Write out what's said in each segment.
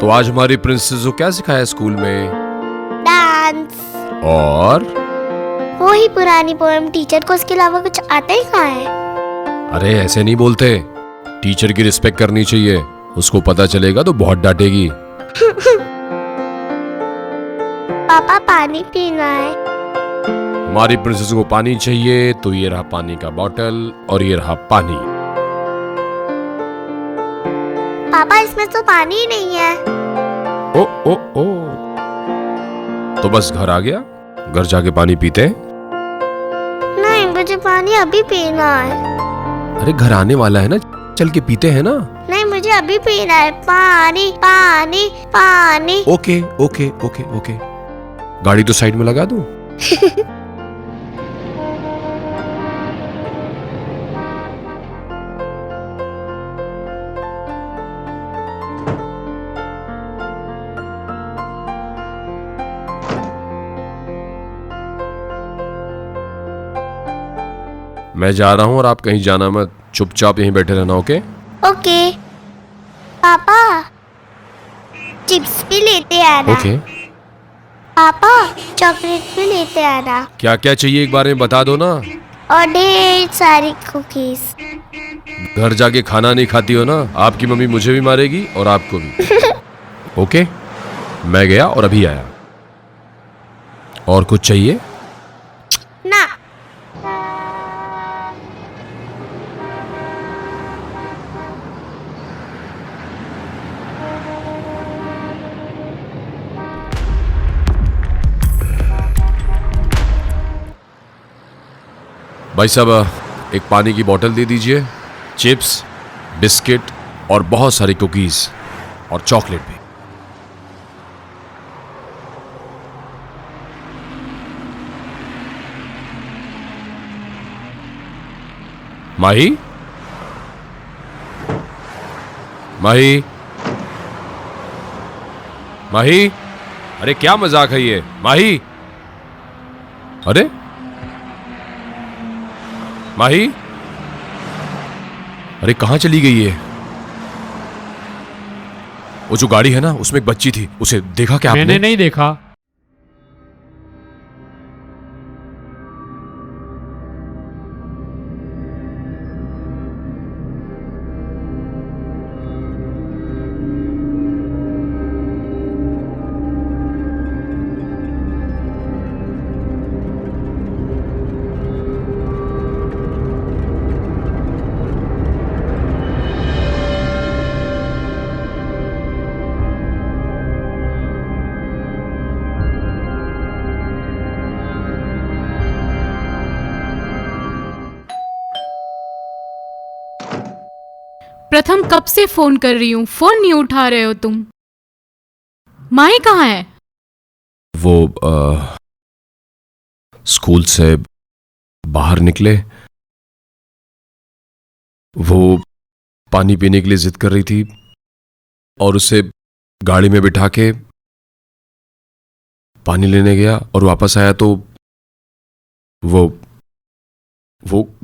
तो आज हमारी प्रिंसेस को क्या सिखाया स्कूल में? डांस। और वो ही पुरानी पोएम। टीचर को उसके अलावा कुछ आता ही कहाँ है। अरे ऐसे नहीं बोलते, टीचर की रिस्पेक्ट करनी चाहिए। उसको पता चलेगा तो बहुत डांटेगी। पापा पानी पीना है। हमारी प्रिंसेस को पानी चाहिए, तो ये रहा पानी का बॉटल और ये रहा पानी। पापा इसमें तो पानी ही नहीं है। ओ ओ ओ, तो बस घर आ गया, घर जाके पानी पीते हैं। नहीं, मुझे पानी अभी पीना है। अरे घर आने वाला है ना, चल के पीते हैं ना। नहीं, मुझे अभी पीना है। पानी पानी पानी। ओके ओके ओके ओके, गाड़ी तो साइड में लगा दूं? मैं जा रहा हूं और आप कहीं जाना मत, चुपचाप यहीं बैठे रहना। Okay okay. पापा चिप्स भी लेते आना। ओके। पापा चॉकलेट भी लेते आना। क्या क्या चाहिए एक बार में बता दो ना। और ढेर सारी कुकीज। घर जाके खाना नहीं खाती हो ना, आपकी मम्मी मुझे भी मारेगी और आपको भी। ओके, मैं गया और अभी आया। और कुछ चाहिए? ना। भाई साहब एक पानी की बोतल दे दीजिए, चिप्स, बिस्किट और बहुत सारी कुकीज और चॉकलेट भी। माही, माही, माही, अरे क्या मजाक है ये? माही, अरे माही, अरे कहां चली गई है? वो जो गाड़ी है ना, उसमें एक बच्ची थी, उसे देखा क्या आपने? मैंने नहीं देखा। प्रथम कब से फोन कर रही हूँ, फोन नहीं उठा रहे हो तुम। माही कहाँ है? वो स्कूल से बाहर निकले, वो पानी पीने के लिए जिद कर रही थी और उसे गाड़ी में बिठा के पानी लेने गया और वापस आया तो वो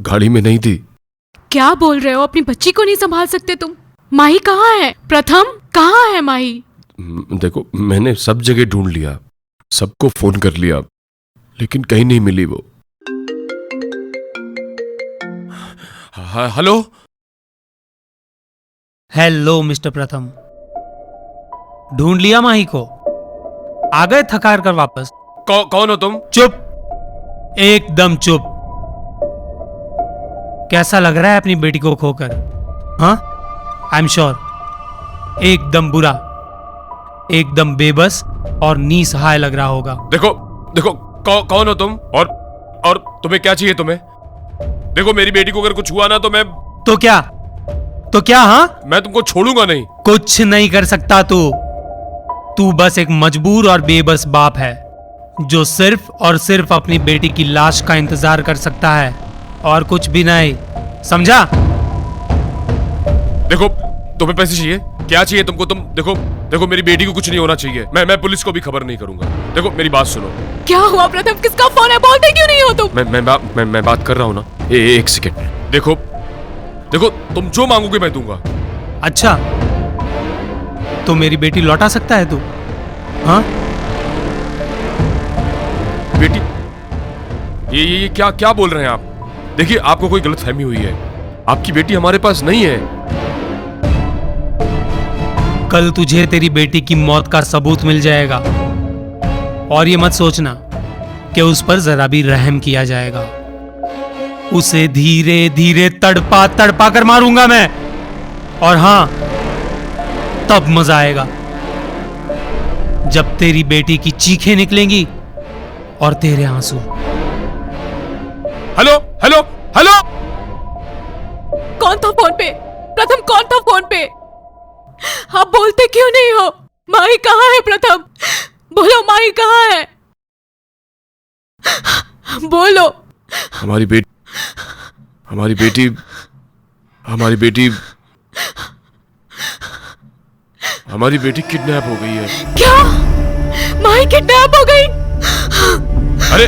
गाड़ी में नहीं थी। क्या बोल रहे हो? अपनी बच्ची को नहीं संभाल सकते तुम? माही कहाँ है? प्रथम कहाँ है माही? देखो, मैंने सब जगह ढूंढ लिया, सबको फोन कर लिया, लेकिन कहीं नहीं मिली वो। हेलो हेलो मिस्टर प्रथम, ढूंढ लिया माही को? आ गए थकार कर वापस? कौन हो तुम? चुप, एकदम चुप। कैसा लग रहा है अपनी बेटी को खोकर? हाँ, आई एम श्योर एकदम बुरा, एकदम बेबस और निसहाय लग रहा होगा। देखो देखो, कौन हो तुम और तुम्हें क्या चाहिए? तुम्हें देखो, मेरी बेटी को अगर कुछ हुआ ना तो मैं तो क्या? हाँ, मैं तुमको छोड़ूंगा नहीं। कुछ नहीं कर सकता तू बस एक मजबूर और बेबस बाप है जो सिर्फ और सिर्फ अपनी बेटी की लाश का इंतजार कर सकता है और कुछ भी नहीं, समझा? देखो, तुम्हें पैसे चाहिए? क्या चाहिए तुमको? तुम देखो मेरी बेटी को कुछ नहीं होना चाहिए। मैं पुलिस को भी खबर नहीं करूंगा। देखो मेरी बात सुनो। क्या हुआ प्रथम? किसका फोन है? बोलते क्यों नहीं हो तुम? मैं बात कर रहा हूँ ना। एक सेकेंड। देखो तुम जो मांगोगे मैं दूंगा। अच्छा, तो मेरी बेटी लौटा सकता है तू? हाँ? बेटी, ये क्या क्या बोल रहे हैं आप? देखिए, आपको कोई गलतफहमी हुई है। आपकी बेटी हमारे पास नहीं है। कल तुझे तेरी बेटी की मौत का सबूत मिल जाएगा, और ये मत सोचना कि उस पर जरा भी रहम किया जाएगा। उसे धीरे धीरे तड़पा तड़पा कर मारूंगा मैं, और हां, तब मजा आएगा जब तेरी बेटी की चीखें निकलेंगी और तेरे आंसू। Hello hello hello. कौन था फोन पे? प्रथम, कौन था फोन पे? आप बोलते क्यों नहीं हो? माही कहाँ है प्रथम? बोलो, माही कहाँ है? बोलो। हमारी बेटी हमारी बेटी हमारी बेटी हमारी बेटी किडनैप हो गई है। क्या? माही किडनैप हो गई? अरे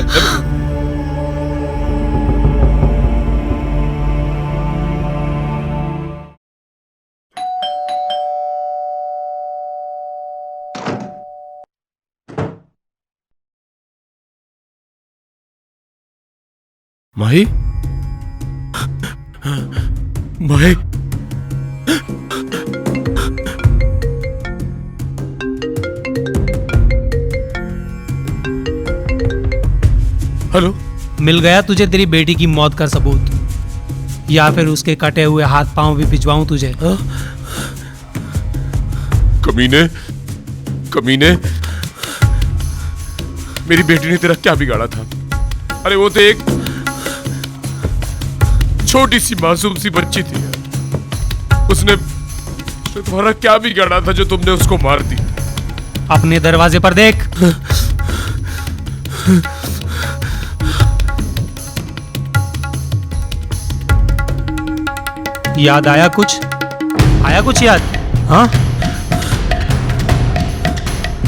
माही, माही, हेलो। मिल गया तुझे तेरी बेटी की मौत का सबूत, या फिर उसके कटे हुए हाथ पांव भी भिजवाऊं तुझे? कमीने, कमीने, मेरी बेटी ने तेरा क्या बिगाड़ा था? अरे वो तो एक छोटी सी मासूम सी बच्ची थी। उसने तुम्हारा क्या बिगाड़ा था जो तुमने उसको मार दी? अपने दरवाजे पर देख। याद आया कुछ? आया कुछ याद? हाँ,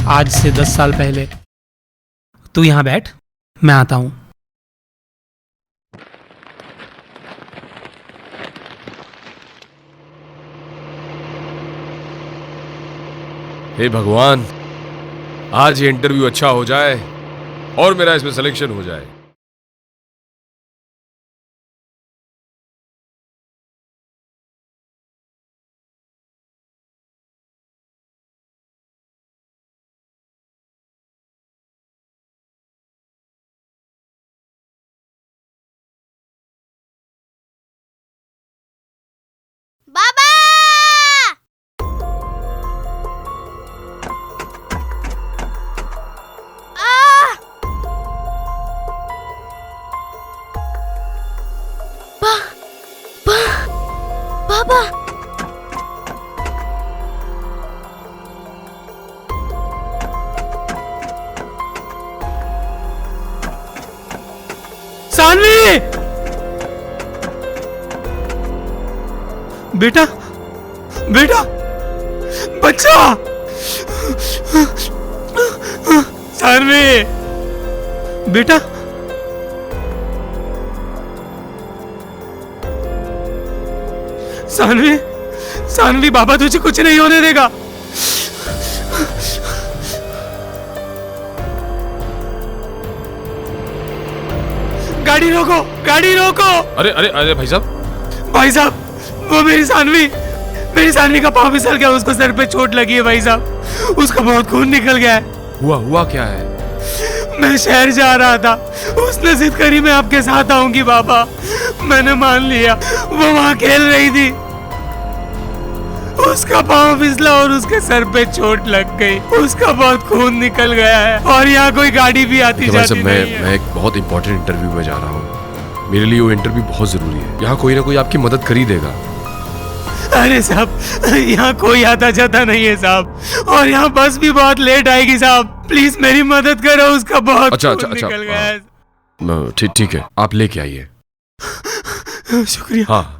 आज से 10 साल पहले। तू यहां बैठ, मैं आता हूं। हे भगवान, आज ये इंटरव्यू अच्छा हो जाए और मेरा इसमें सिलेक्शन हो जाए। बाबा! आ! बाबा! सानवी! बेटा, बेटा, बच्चा! सानवी! बेटा, सानवी, सानवी, बाबा तुझे कुछ नहीं होने देगा। गाड़ी रोको, गाड़ी रोको! अरे अरे अरे भाई साहब, भाई साहब, वो मेरी सानवी का पाँव फिसल गया, उसको सर पे चोट लगी है भाई साहब, उसका बहुत खून निकल गया है। हुआ क्या है? मैं शहर जा रहा था, उसने जिद करी मैं आपके साथ आऊंगी बाबा। मैंने मान लिया। वो वहां खेल रही थी, उसका पाँव फिसला और उसके सर पे चोट लग गई, उसका बहुत खून निकल गया है, और यहाँ कोई गाड़ी भी आती जाती नहीं है। मैं एक बहुत इंपॉर्टेंट इंटरव्यू में जा रहा हूँ। मेरे लिए वो इंटरव्यू बहुत जरूरी है। यहाँ कोई ना कोई आपकी मदद कर ही देगा। अरे साहब, यहाँ कोई आता जाता नहीं है साहब, और यहाँ बस भी बहुत लेट आएगी साहब। प्लीज मेरी मदद करो, उसका बहुत खून निकल गया है। ठीक है, आप लेके आइए। शुक्रिया। हाँ।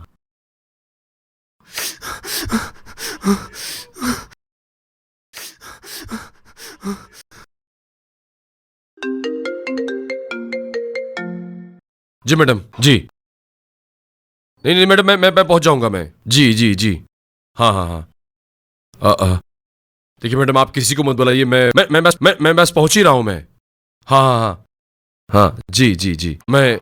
जी मैडम, जी। नहीं मैडम, मैं पहुंच जाऊंगा मैं। जी जी जी। हाँ हाँ हाँ। देखिए मैडम, आप किसी को मत बुलाइए, मैं बस पहुंच ही रहा हूं मैं। हाँ हाँ हाँ हाँ, जी जी जी, मैं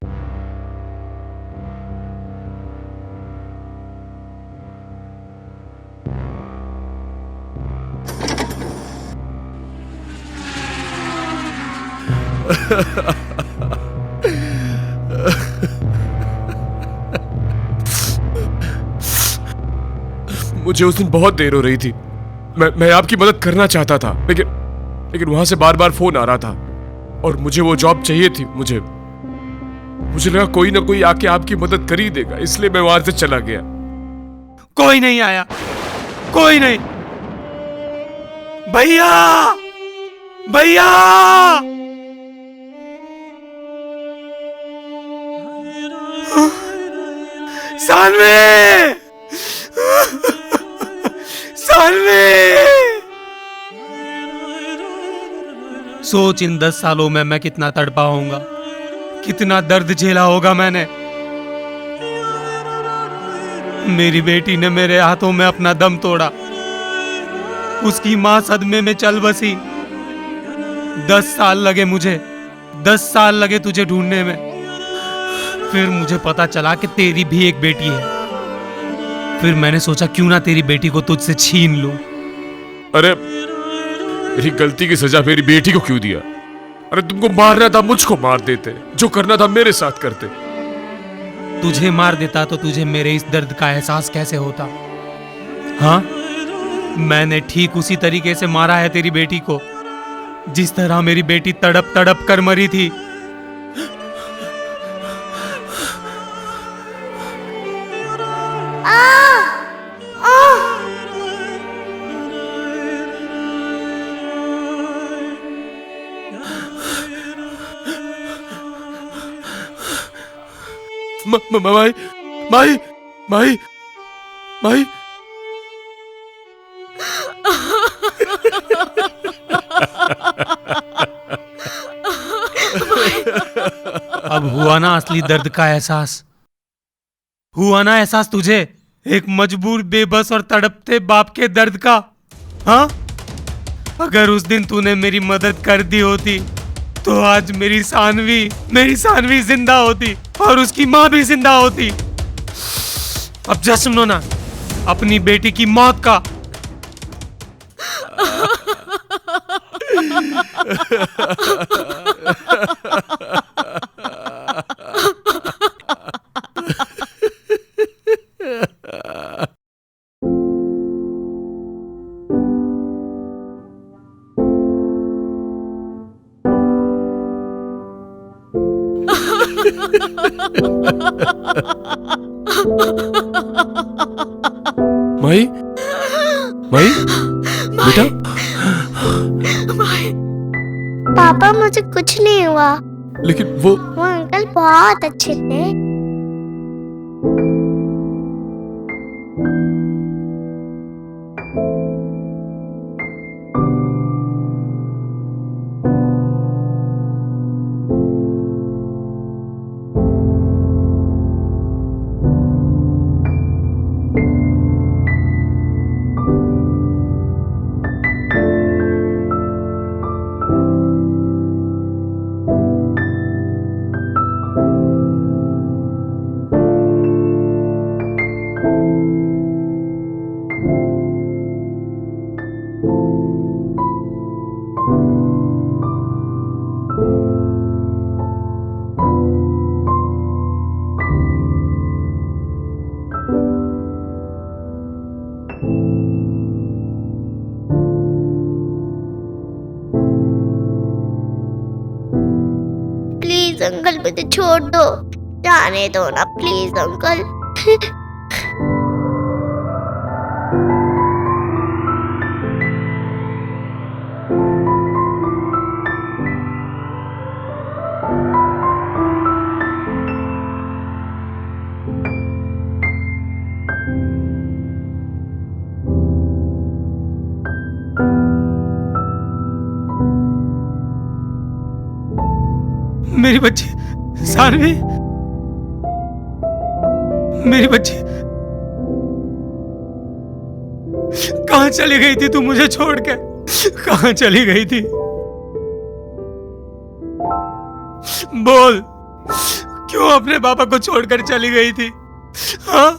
मुझे उस दिन बहुत देर हो रही थी। मैं आपकी मदद करना चाहता था, लेकिन वहां से बार बार फोन आ रहा था और मुझे वो जॉब चाहिए थी। मुझे लगा कोई ना कोई आके आपकी मदद कर ही देगा, इसलिए मैं वहां से चला गया। कोई नहीं आया, कोई नहीं। भैया, भैया, सानवी, सानवी। सोच, इन 10 सालों में मैं कितना तड़पा होऊंगा, कितना दर्द झेला होगा मैंने। मेरी बेटी ने मेरे हाथों में अपना दम तोड़ा, उसकी मां सदमे में चल बसी। 10 साल लगे मुझे, 10 साल लगे तुझे ढूंढने में। फिर मुझे पता चला कि तेरी भी एक बेटी है। फिर मैंने सोचा क्यों ना तेरी बेटी को तुझसे छीन लूं। अरे मेरी गलती की सजा मेरी बेटी को क्यों दिया? अरे तुमको मारना था मुझको मार देते, जो करना था मेरे साथ करते। तुझे मार देता तो तुझे मेरे इस दर्द का एहसास कैसे होता? हाँ, मैंने ठीक उसी तरीके से मारा है तेरी बेटी को, जिस तरह मेरी बेटी तड़प तड़प कर मरी थी। माई माई माई माई। अब हुआ ना असली दर्द का एहसास? हुआ ना एहसास तुझे एक मजबूर, बेबस और तड़पते बाप के दर्द का? हाँ, अगर उस दिन तूने मेरी मदद कर दी होती तो आज मेरी सानवी जिंदा होती और उसकी मां भी जिंदा होती। अब जश्न मना अपनी बेटी की मौत का। माई माई बेटा। पापा, मुझे कुछ नहीं हुआ। लेकिन वो अंकल बहुत अच्छे थे। प्लीज अंकल, मुझे छोड़ दो, जाने दो ना प्लीज अंकल। मेरी बच्ची सानवी, मेरी बच्ची कहां चली गई थी तू मुझे छोड़ के? कहाँ चली गई थी? बोल, क्यों अपने पापा को छोड़कर चली गई थी? हाँ,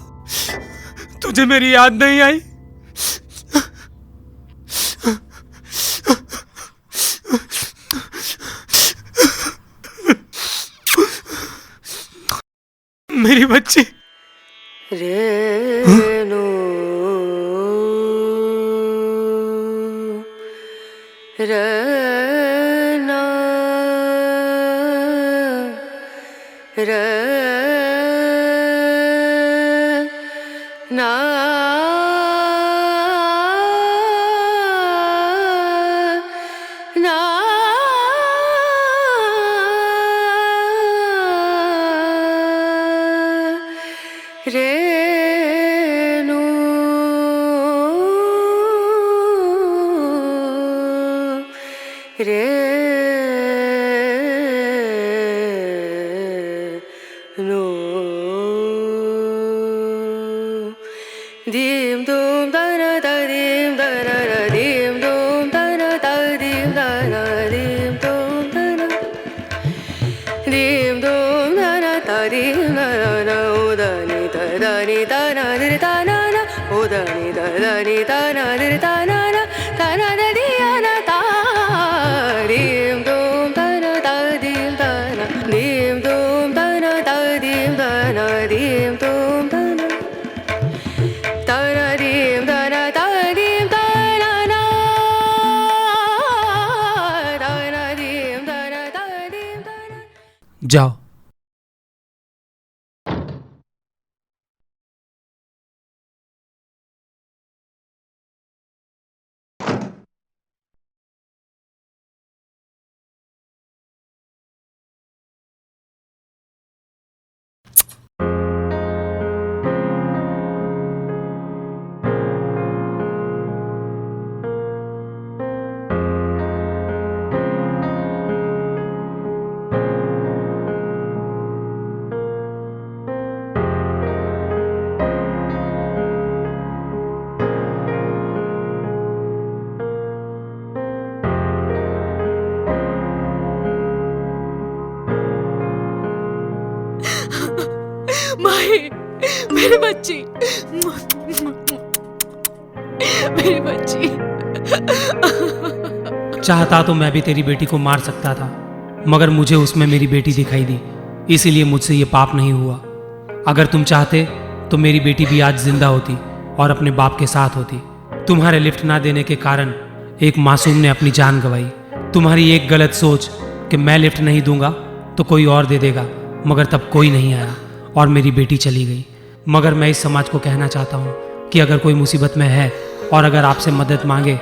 तुझे मेरी याद नहीं आई? मेरी बच्ची। रेणु रना रना ना रेणु रेणु दीम दूम दना दीम दना दीम दूम दना दीम दना दीम दूम दना दीम दूम दना दीम दना उदनी दनी दना दिर दना उदनी दनी दना दिर दना दना दिया ता दीम दूम दना दीम दना दीम दूम दना दीम दना दीम दूम दना दीम दना दीम दना ना दीम दना दीम दना। जाओ। माही, मेरी बच्ची, मेरी बच्ची। चाहता तो मैं भी तेरी बेटी को मार सकता था, मगर मुझे उसमें मेरी बेटी दिखाई दी, इसीलिए मुझसे ये पाप नहीं हुआ। अगर तुम चाहते तो मेरी बेटी भी आज जिंदा होती और अपने बाप के साथ होती। तुम्हारे लिफ्ट ना देने के कारण एक मासूम ने अपनी जान गंवाई। तुम्हारी एक गलत सोच कि मैं लिफ्ट नहीं दूंगा तो कोई और दे देगा, मगर तब कोई नहीं आया और मेरी बेटी चली गई। मगर मैं इस समाज को कहना चाहता हूँ कि अगर कोई मुसीबत में है और अगर आपसे मदद मांगे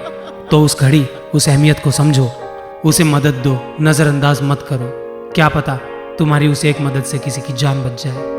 तो उस घड़ी उस अहमियत को समझो, उसे मदद दो, नज़रअंदाज मत करो। क्या पता तुम्हारी उस एक मदद से किसी की जान बच जाए।